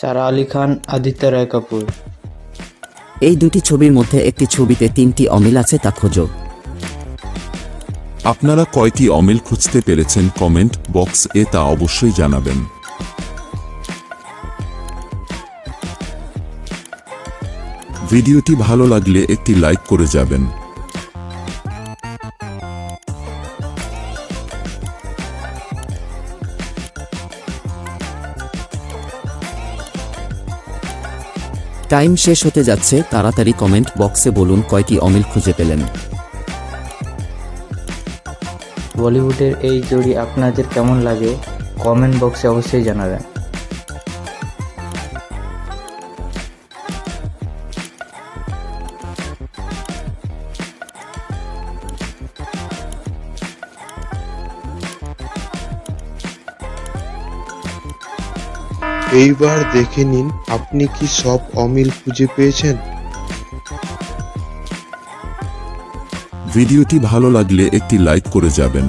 সারা আলী খান, আদিত্য রায় কাপুর। এই দুটি ছবির মধ্যে একটি ছবিতে 3টি অমিল আছে, তা খোঁজো। আপনারা কয়টি অমিল খুঁজতে পেরেছেন কমেন্ট বক্স এ তা অবশ্যই জানাবেন। ভিডিওটি ভালো লাগলে একটি লাইক করে যাবেন। টাইম শেষ হতে যাচ্ছে, তাড়াতাড়ি কমেন্ট বক্সে বলুন কয়টি অমিল খুঁজে পেলেন। বলিউডের এই জুড়ি আপনাদের কেমন লাগে কমেন্ট বক্সে অবশ্যই জানাবেন। এইবার দেখে নিন আপনি কি সব অমিল খুঁজে পেয়েছেন। ভিডিওটি ভালো লাগলে একটি লাইক করে যাবেন।